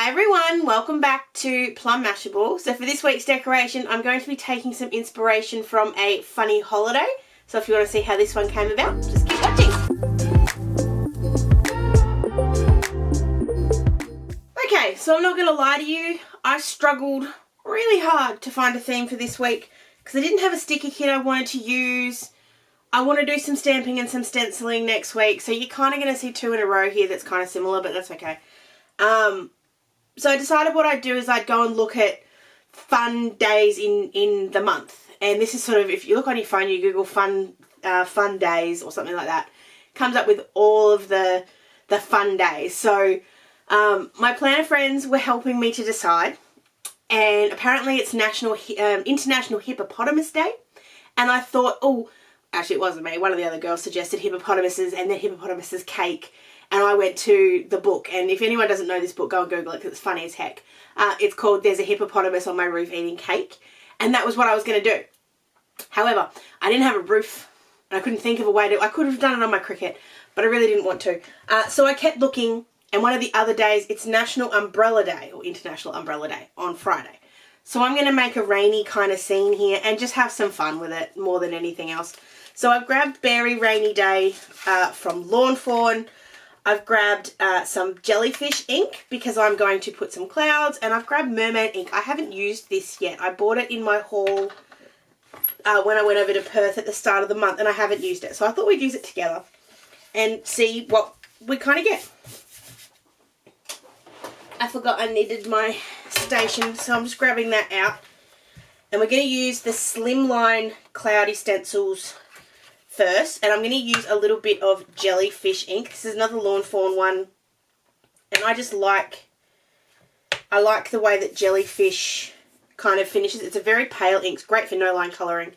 Hi everyone, welcome back to Plum Mashable. So for this week's decoration, I'm going to be taking some inspiration from a funny holiday. So if you want to see how this one came about, just keep watching. Okay, so I'm not going to lie to you, I struggled really hard to find a theme for this week because I didn't have a sticker kit I wanted to use. I want to do some stamping and some stenciling next week, so you're kind of going to see two in a row here that's kind of similar, but that's okay. So I decided what I'd do is I'd go and look at fun days in the month. And this is sort of, if you look on your phone, you Google fun days or something like that, comes up with all of the fun days. So my planner friends were helping me to decide. And apparently it's International Hippopotamus Day. And I thought, oh, actually it wasn't me. One of the other girls suggested hippopotamuses and then hippopotamuses cake. And I went to the book, and if anyone doesn't know this book, go and Google it because it's funny as heck. It's called There's a Hippopotamus on My Roof Eating Cake, and that was what I was going to do. However, I didn't have a roof, and I couldn't think of a way to. I could have done it on my Cricut, but I really didn't want to. So I kept looking, and one of the other days, it's National Umbrella Day, or International Umbrella Day, on Friday. So I'm going to make a rainy kind of scene here, and just have some fun with it, more than anything else. So I've grabbed Beary Rainy Day from Fawn. I've grabbed some jellyfish ink because I'm going to put some clouds, and I've grabbed mermaid ink. I haven't used this yet. I bought it in my haul when I went over to Perth at the start of the month, and I haven't used it. So I thought we'd use it together and see what we kind of get. I forgot I needed my station, so I'm just grabbing that out. And we're going to use the Slimline Cloudy Stencils first, and I'm going to use a little bit of jellyfish ink. This is another Fawn one, and I like the way that jellyfish kind of finishes. It's a very pale ink. It's great for no line colouring,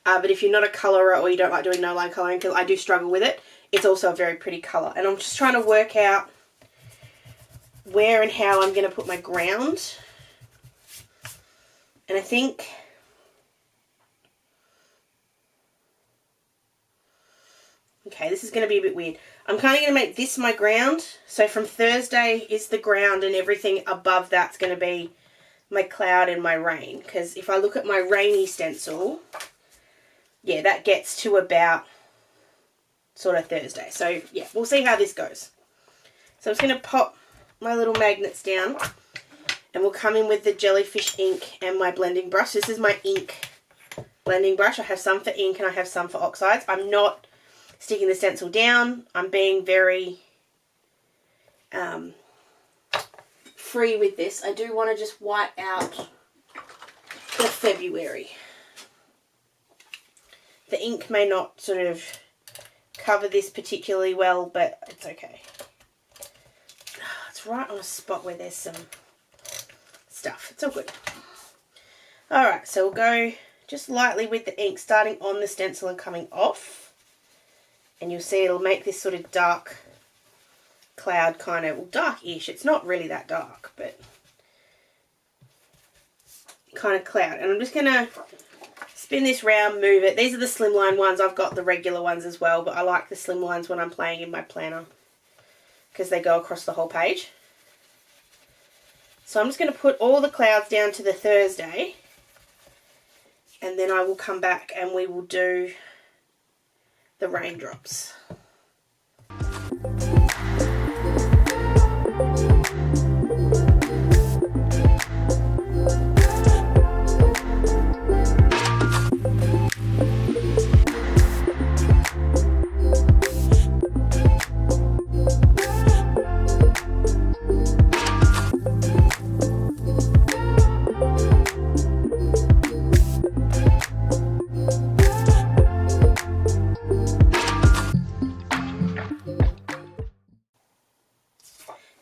but if you're not a colourer or you don't like doing no line colouring, because I do struggle with it, it's also a very pretty colour. And I'm just trying to work out where and how I'm going to put my ground, and I think okay, this is going to be a bit weird. I'm kind of going to make this my ground. So from Thursday is the ground, and everything above that's going to be my cloud and my rain. Because if I look at my rainy stencil, yeah, that gets to about sort of Thursday. So yeah, we'll see how this goes. So I'm just going to pop my little magnets down, and we'll come in with the jellyfish ink and my blending brush. This is my ink blending brush. I have some for ink and I have some for oxides. I'm not sticking the stencil down. I'm being very free with this. I do want to just white out the February. The ink may not sort of cover this particularly well, but it's okay. It's right on a spot where there's some stuff. It's all good. Alright, so we'll go just lightly with the ink, starting on the stencil and coming off. And you'll see it'll make this sort of dark cloud kind of, well, dark-ish. It's not really that dark, but kind of cloud. And I'm just going to spin this round, move it. These are the slimline ones. I've got the regular ones as well, but I like the slimlines when I'm playing in my planner because they go across the whole page. So I'm just going to put all the clouds down to the Thursday, and then I will come back and we will do the raindrops.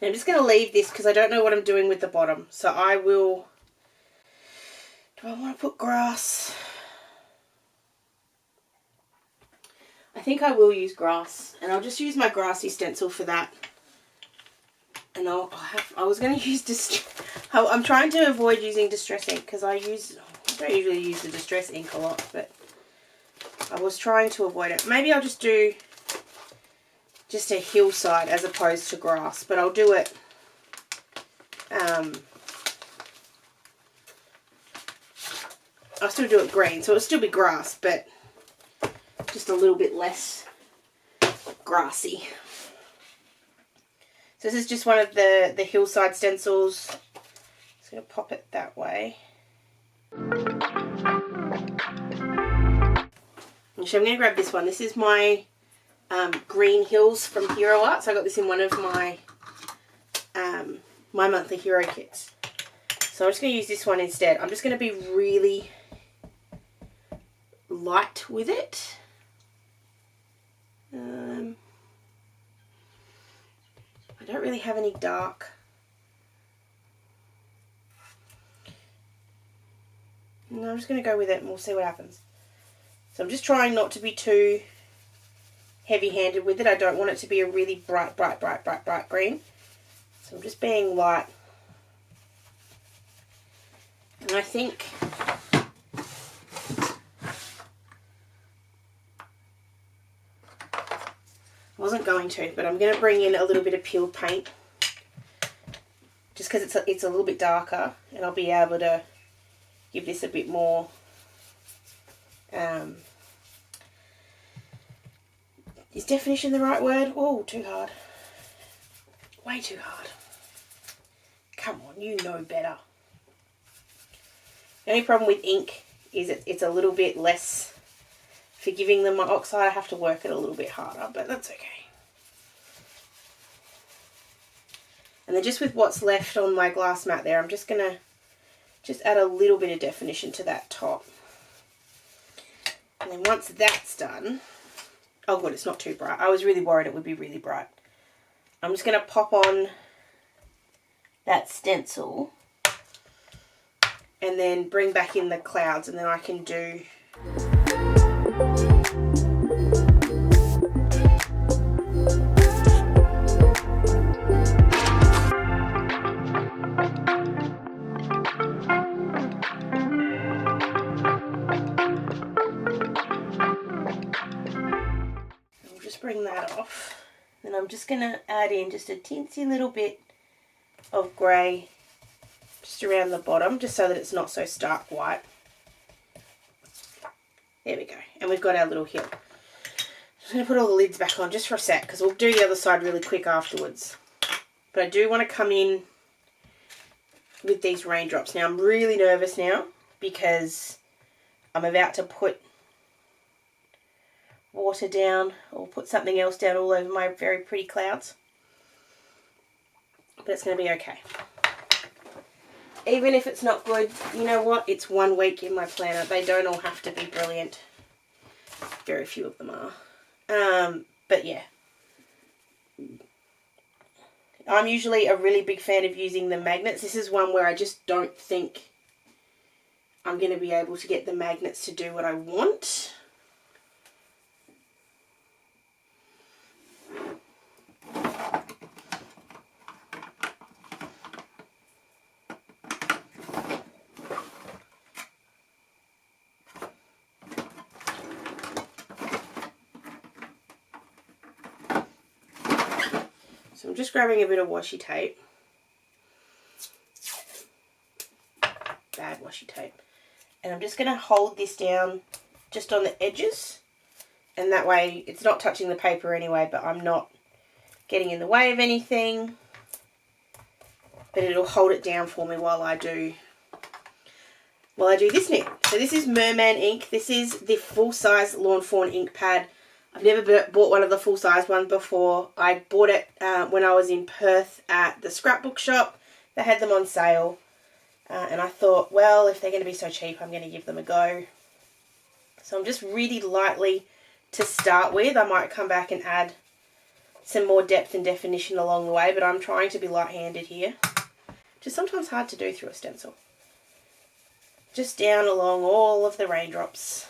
I'm just going to leave this because I don't know what I'm doing with the bottom. So I will, do I want to put grass? I think I will use grass, and I'll just use my grassy stencil for that. And I was going to use, I'm trying to avoid using distress ink because I don't usually use the distress ink a lot, but I was trying to avoid it. Maybe I'll just do just a hillside as opposed to grass, but I'll do it I'll still do it green, so it'll still be grass, but just a little bit less grassy. So this is just one of the hillside stencils. Just going to pop it that way. Actually, I'm going to grab this one. This is my Green Hills from Hero Art. So I got this in one of my my monthly hero kits. So I'm just going to use this one instead. I'm just going to be really light with it. I don't really have any dark. No, I'm just going to go with it and we'll see what happens. So I'm just trying not to be too heavy-handed with it. I don't want it to be a really bright green. So I'm just being light. And I think I wasn't going to, but I'm going to bring in a little bit of peeled paint just because it's a little bit darker, and I'll be able to give this a bit more is definition the right word? Oh, too hard. Way too hard. Come on, you know better. The only problem with ink is it's a little bit less forgiving than my oxide. I have to work it a little bit harder, but that's okay. And then just with what's left on my glass mat there, I'm just going to add a little bit of definition to that top. And then once that's done, oh good, it's not too bright. I was really worried it would be really bright. I'm just going to pop on that stencil and then bring back in the clouds, and then I can do bring that off. Then I'm just going to add in just a teensy little bit of grey just around the bottom, just so that it's not so stark white. There we go. And we've got our little hill. I'm going to put all the lids back on just for a sec, because we'll do the other side really quick afterwards. But I do want to come in with these raindrops. Now I'm really nervous now because I'm about to put water down or put something else down all over my very pretty clouds, but it's going to be okay. Even if it's not good, you know what, it's 1 week in my planner. They don't all have to be brilliant. Very few of them are, but yeah, I'm usually a really big fan of using the magnets. This is one where I just don't think I'm going to be able to get the magnets to do what I want. So I'm just grabbing a bit of washi tape, bad washi tape, and I'm just going to hold this down just on the edges, and that way it's not touching the paper anyway, but I'm not getting in the way of anything, but it'll hold it down for me while I do this knit. So this is Merman ink. This is the full-size Lawn Fawn ink pad. I've never bought one of the full-size ones before. I bought it when I was in Perth at the scrapbook shop. They had them on sale. And I thought, well, if they're going to be so cheap, I'm going to give them a go. So I'm just really lightly to start with. I might come back and add some more depth and definition along the way, but I'm trying to be light-handed here. Which is sometimes hard to do through a stencil. Just down along all of the raindrops.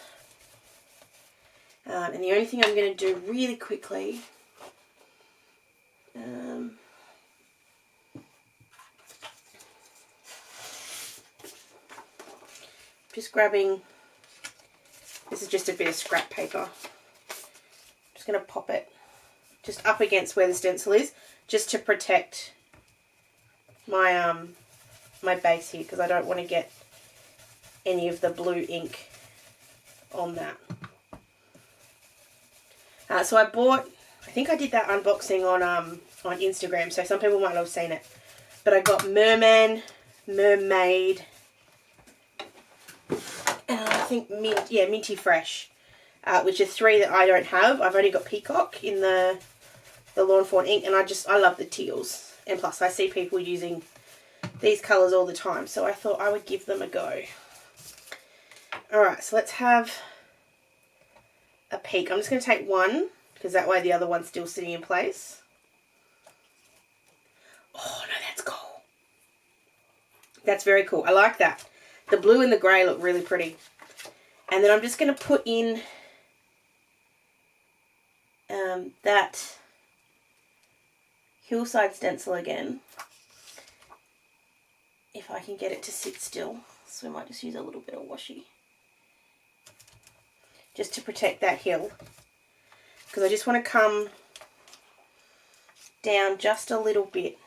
And the only thing I'm going to do really quickly, just grabbing, this is just a bit of scrap paper. I'm just going to pop it just up against where the stencil is, just to protect, my my base here because I don't want to get any of the blue ink on that. So I bought, I think I did that unboxing on Instagram, so some people might not have seen it. But I got Mermaid, and I think Minty Fresh, which are 3 that I don't have. I've only got Peacock in the Lawn Fawn ink, and I love the teals. And plus I see people using these colours all the time, so I thought I would give them a go. Alright, so let's have a peek. I'm just going to take one, because that way the other one's still sitting in place. Oh, no, that's cool. That's very cool. I like that. The blue and the grey look really pretty. And then I'm just going to put in that hillside stencil again. If I can get it to sit still. So I might just use a little bit of washi. Just to protect that hill. Because I just want to come down just a little bit.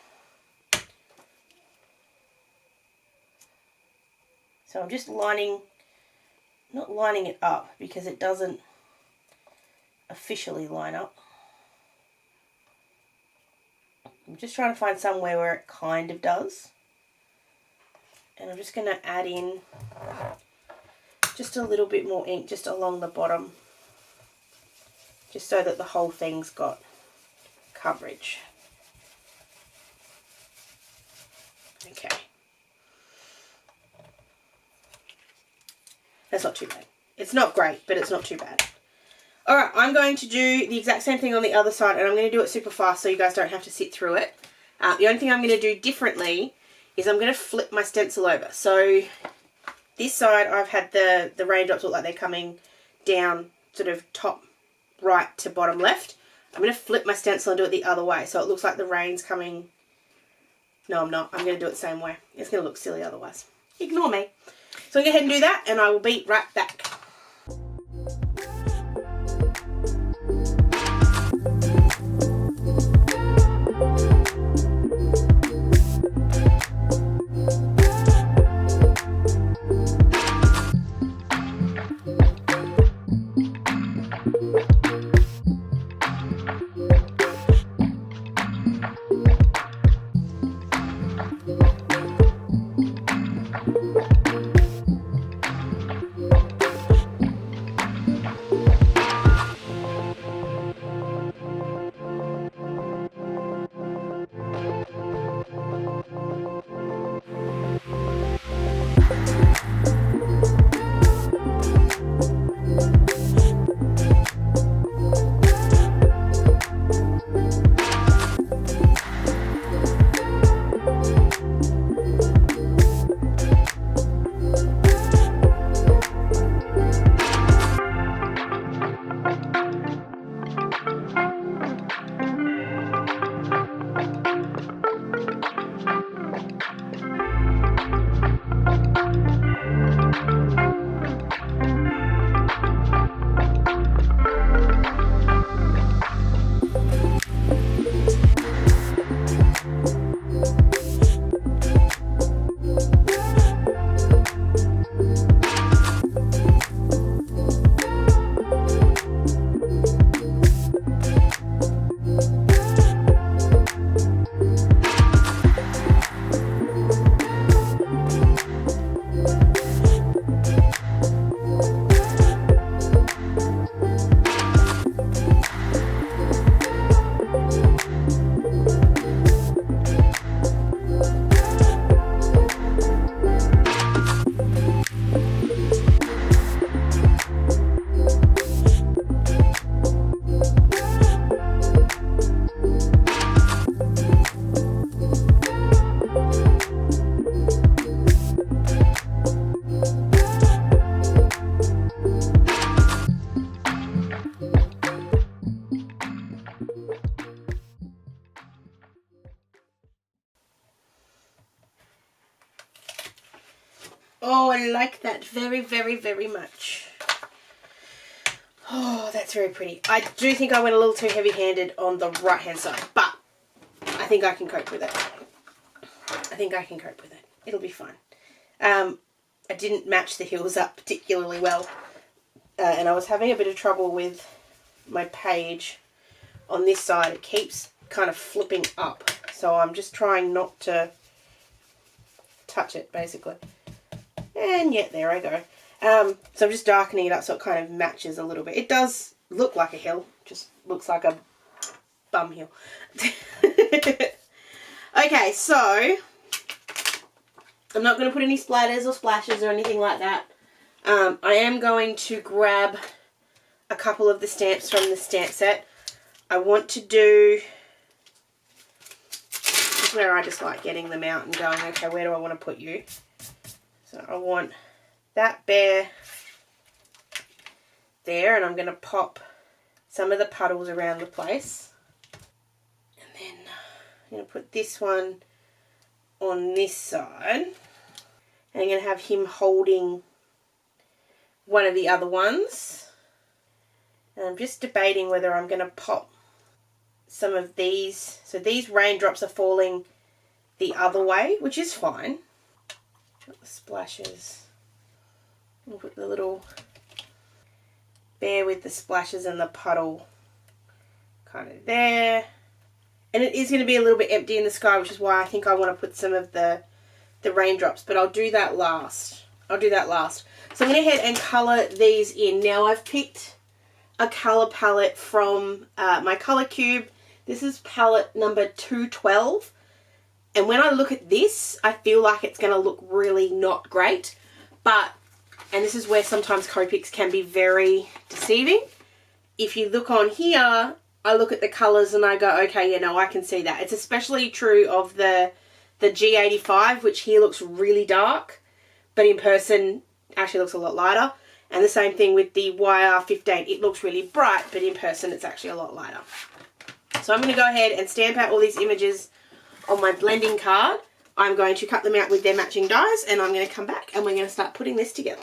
So I'm just not lining it up because it doesn't officially line up. I'm just trying to find somewhere where it kind of does. And I'm just going to add in just a little bit more ink just along the bottom. Just so that the whole thing's got coverage. Okay. That's not too bad. It's not great, but it's not too bad. Alright, I'm going to do the exact same thing on the other side, and I'm going to do it super fast so you guys don't have to sit through it. The only thing I'm going to do differently is I'm going to flip my stencil over. So this side I've had the raindrops look like they're coming down sort of top right to bottom left. I'm going to flip my stencil and do it the other way so it looks like the rain's coming. No, I'm not. I'm going to do it the same way. It's going to look silly otherwise. Ignore me. So I'm going to go ahead and do that, and I will be right back. Oh, I like that very, very, very much. Oh, that's very pretty. I do think I went a little too heavy-handed on the right-hand side, but I think I can cope with it. I think I can cope with it. It'll be fine. I didn't match the heels up particularly well, and I was having a bit of trouble with my page on this side. It keeps kind of flipping up, so I'm just trying not to touch it, basically. And yeah, there I go. So I'm just darkening it up so it kind of matches a little bit. It does look like a hill, just looks like a bum hill. Okay, so I'm not going to put any splatters or splashes or anything like that. I am going to grab a couple of the stamps from the stamp set. I want to do, this is where I just like getting them out and going, okay, where do I want to put you? So I want that bear there, and I'm going to pop some of the puddles around the place. And then I'm going to put this one on this side. And I'm going to have him holding one of the other ones. And I'm just debating whether I'm going to pop some of these. So these raindrops are falling the other way, which is fine. Got the splashes. I'll put the little bear with the splashes and the puddle kind of there. And it is going to be a little bit empty in the sky, which is why I think I want to put some of the raindrops, but I'll do that last. So I'm going to head and colour these in. Now I've picked a colour palette from my colour cube. This is palette number 212. And when I look at this, I feel like it's going to look really not great. But, and this is where sometimes Copics can be very deceiving. If you look on here, I look at the colours and I go, okay, yeah, no, I can see that. It's especially true of the G85, which here looks really dark, but in person actually looks a lot lighter. And the same thing with the YR15. It looks really bright, but in person it's actually a lot lighter. So I'm going to go ahead and stamp out all these images on my blending card. I'm going to cut them out with their matching dies, and I'm going to come back and we're going to start putting this together.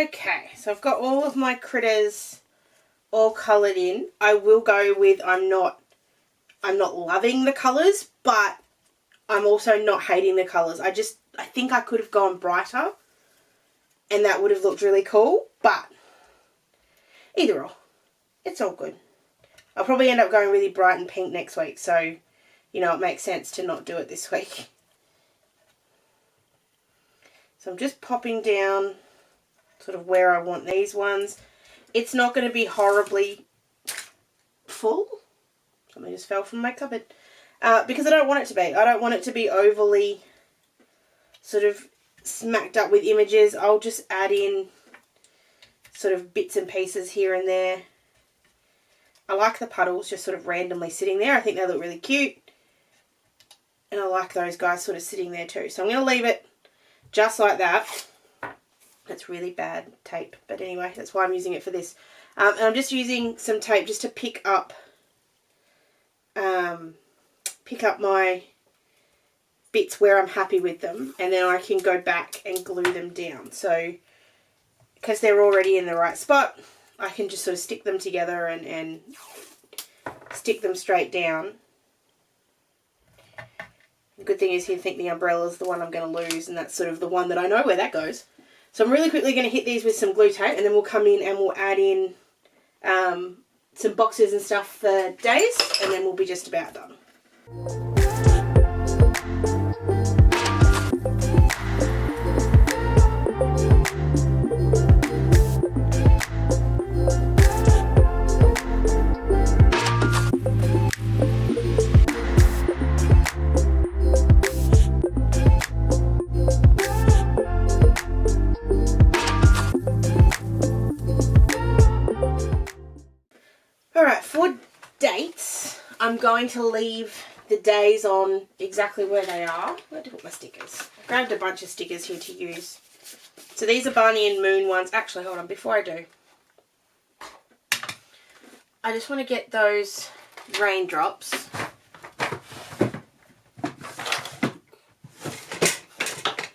Okay, so I've got all of my critters all coloured in. I will go with I'm not loving the colours, but I'm also not hating the colours. I think I could have gone brighter and that would have looked really cool, but either or, it's all good. I'll probably end up going really bright and pink next week, so, you know, it makes sense to not do it this week. So I'm just popping down sort of where I want these ones. It's not going to be horribly full. Something just fell from my cupboard. Because I don't want it to be. I don't want it to be overly sort of smacked up with images. I'll just add in sort of bits and pieces here and there. I like the puddles just sort of randomly sitting there. I think they look really cute. And I like those guys sort of sitting there too. So I'm going to leave it just like that. That's really bad tape. But anyway, that's why I'm using it for this. And I'm just using some tape just to pick up my bits where I'm happy with them, and then I can go back and glue them down. So because they're already in the right spot, I can just sort of stick them together and stick them straight down. The good thing is you think the umbrella is the one I'm going to lose, and that's sort of the one that I know where that goes. So I'm really quickly going to hit these with some glue tape, and then we'll come in and we'll add in some boxes and stuff for days, and then we'll be just about done. Alright, for dates, I'm going to leave the days on exactly where they are. Where did I put my stickers? I grabbed a bunch of stickers here to use. So these are Barney and Moon ones. Actually, hold on, before I do, I just want to get those raindrops.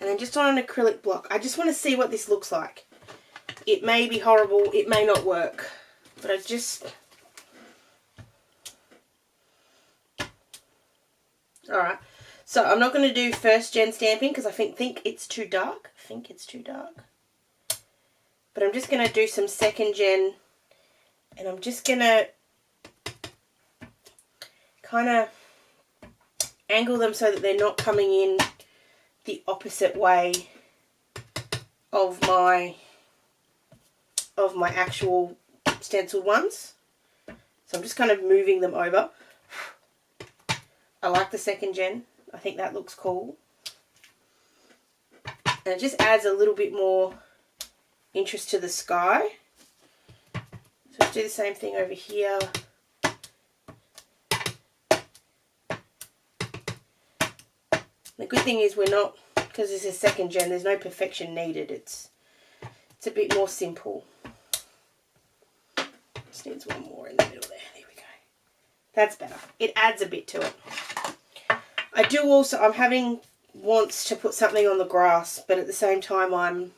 And then just on an acrylic block. I just want to see what this looks like. It may be horrible, it may not work, but I just... Alright, so I'm not going to do first gen stamping because I think it's too dark. But I'm just going to do some second gen, and I'm just going to kind of angle them so that they're not coming in the opposite way of my actual stenciled ones. So I'm just kind of moving them over. I like the second gen. I think that looks cool. And it just adds a little bit more interest to the sky. So let's do the same thing over here. The good thing is we're not, because this is second gen, there's no perfection needed. It's a bit more simple. Just needs one more in the middle there. There we go. That's better. It adds a bit to it. I do also, I'm having wants to put something on the grass, but at the same time I'm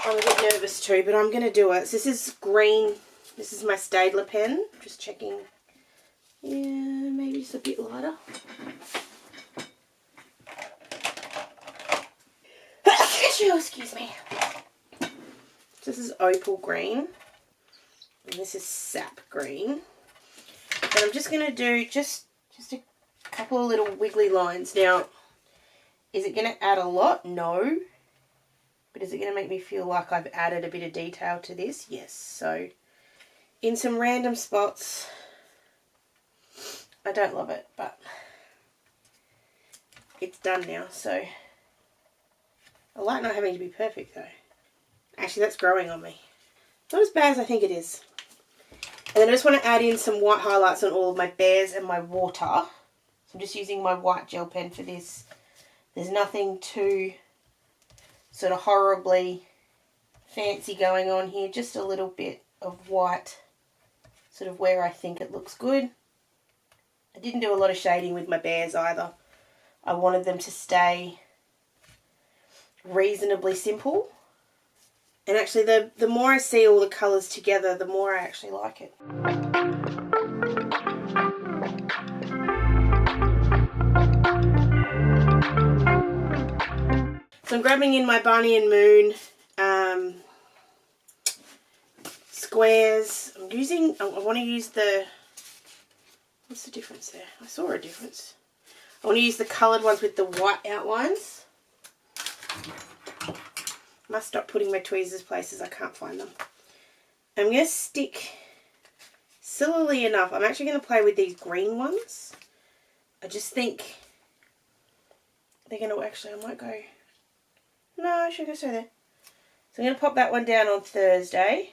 a bit nervous too, but I'm going to do it. So this is green. This is my Staedtler pen. Just checking. Yeah, maybe it's a bit lighter. Excuse me. This is opal green. And this is sap green. And I'm just going to do just a couple of little wiggly lines. Now, is it going to add a lot? No. But is it going to make me feel like I've added a bit of detail to this? Yes. So, in some random spots, I don't love it, but it's done now. So, I like not having to be perfect though. Actually, that's growing on me. Not as bad as I think it is. And then I just want to add in some white highlights on all of my bears and my water. So I'm just using my white gel pen for this. There's nothing too sort of horribly fancy going on here. Just a little bit of white sort of where I think it looks good. I didn't do a lot of shading with my bears either. I wanted them to stay reasonably simple. And actually the more I see all the colours together, the more I actually like it. So I'm grabbing in my Bunny and Moon squares. I want to use the, what's the difference there? I saw a difference. I want to use the coloured ones with the white outlines. Must stop putting my tweezers places, I can't find them. I'm going to stick, sillily enough, I'm actually going to play with these green ones. I just think they're going to, actually I might go, no, I should go so there. So I'm going to pop that one down on Thursday,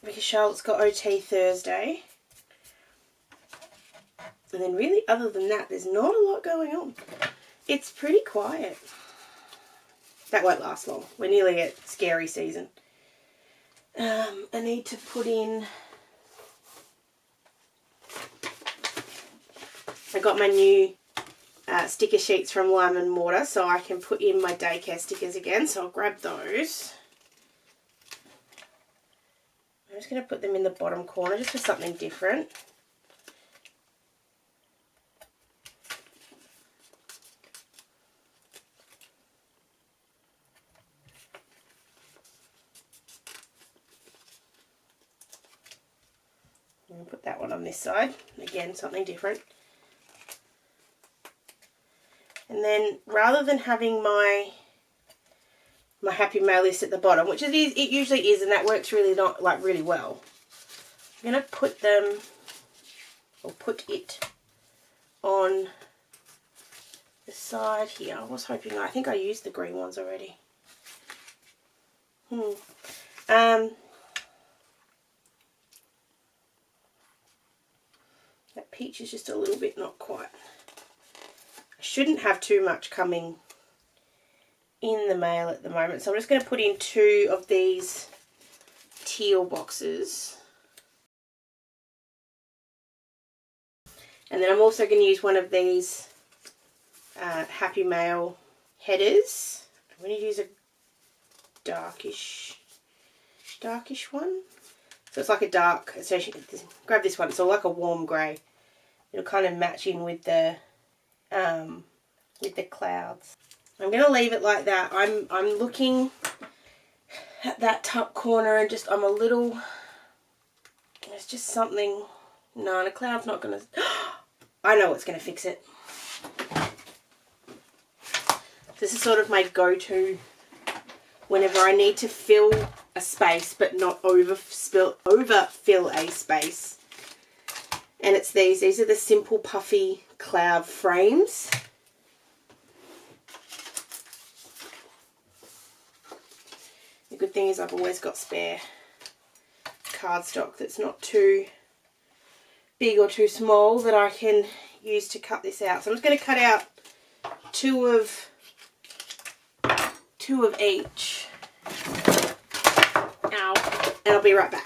because Charlotte's got OT Thursday. And then really, other than that, there's not a lot going on. It's pretty quiet. That won't last long. We're nearly at scary season. I need to put in, I got my new sticker sheets from Lime and Mortar, so I can put in my daycare stickers again. So I'll grab those. I'm just going to put them in the bottom corner just for something different. I'm going to put that one on this side. Again, something different. And then rather than having my Happy Mail list at the bottom, which it usually is, and that works really really well, I'm going to put them, or put it on the side here. I was hoping, I think I used the green ones already. That peach is just a little bit not quite. I shouldn't have too much coming in the mail at the moment, so I'm just going to put in 2 of these teal boxes. And then I'm also going to use one of these Happy Mail headers. I'm going to use a darkish one. So it's like a dark, so grab this one, it's all like a warm grey. It'll kind of match in with the clouds. I'm going to leave it like that. I'm looking at that top corner and just, I'm a little, there's just something, no, the cloud's not going to, I know what's going to fix it. This is sort of my go-to whenever I need to fill a space but not overfill a space. And it's these. These are the simple puffy cloud frames. The good thing is I've always got spare cardstock that's not too big or too small that I can use to cut this out. So I'm just going to cut out two of each. Ow. And I'll be right back.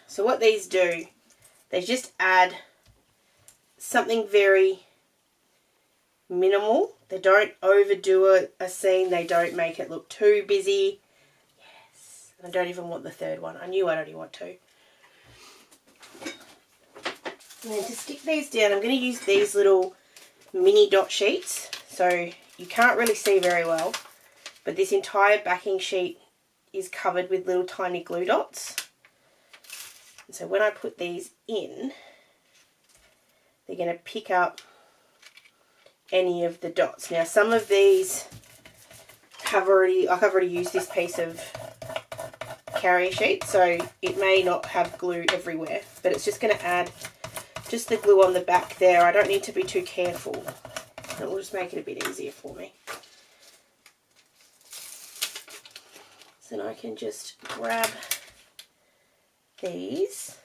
So what these do, they just add something very minimal. They don't overdo a scene. They don't make it look too busy. Yes. I don't even want the third one. I knew I'd only want 2. And then to stick these down, I'm going to use these little mini dot sheets. So you can't really see very well, but this entire backing sheet is covered with little tiny glue dots. And so when I put these in, they're going to pick up any of the dots. Now some of these I've already used this piece of carrier sheet, so it may not have glue everywhere, but it's just going to add just the glue on the back there. I don't need to be too careful. It will just make it a bit easier for me. So then I can just grab these.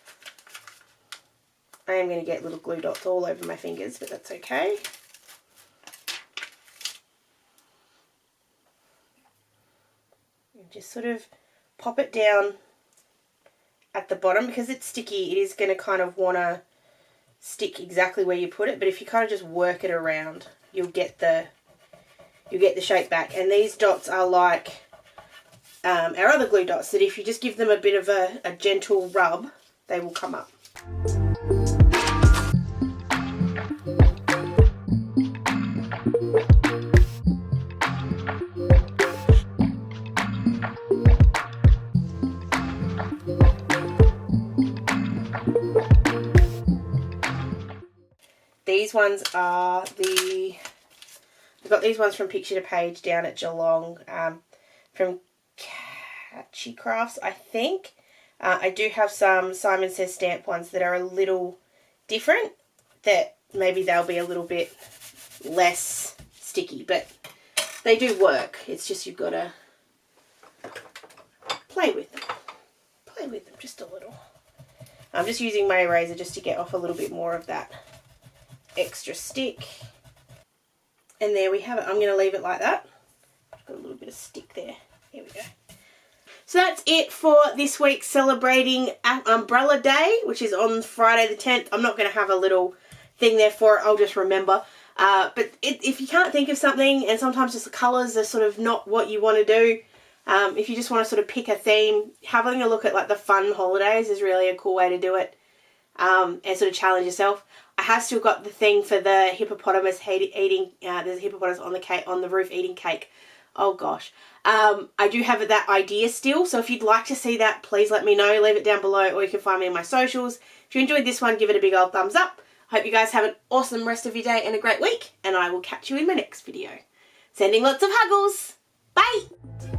I am going to get little glue dots all over my fingers, but that's okay. And just sort of pop it down at the bottom, because it's sticky, it is going to kind of want to stick exactly where you put it, but if you kind of just work it around, you'll get the shape back. And these dots are like our other glue dots, that if you just give them a bit of a gentle rub, they will come up. These ones are I got these ones from Picture to Page down at Geelong, from Crafty, I think. I do have some Simon Says stamp ones that are a little different, that maybe they'll be a little bit less sticky, but they do work. It's just you've got to play with them. Play with them just a little. I'm just using my eraser just to get off a little bit more of that extra stick. And there we have it. I'm going to leave it like that. I've got a little bit of stick there. Here we go. So that's it for this week, celebrating Umbrella Day, which is on Friday the 10th. I'm not going to have a little thing there for it. I'll just remember. But if you can't think of something, and sometimes just the colours are sort of not what you want to do, if you just want to sort of pick a theme, having a look at like the fun holidays is really a cool way to do it, and sort of challenge yourself. I have still got the thing for the hippopotamus eating, there's a hippopotamus on the roof eating cake. Oh gosh. I do have that idea still, so if you'd like to see that, please let me know. Leave it down below, or you can find me on my socials. If you enjoyed this one, give it a big old thumbs up. I hope you guys have an awesome rest of your day and a great week, and I will catch you in my next video. Sending lots of huggles. Bye!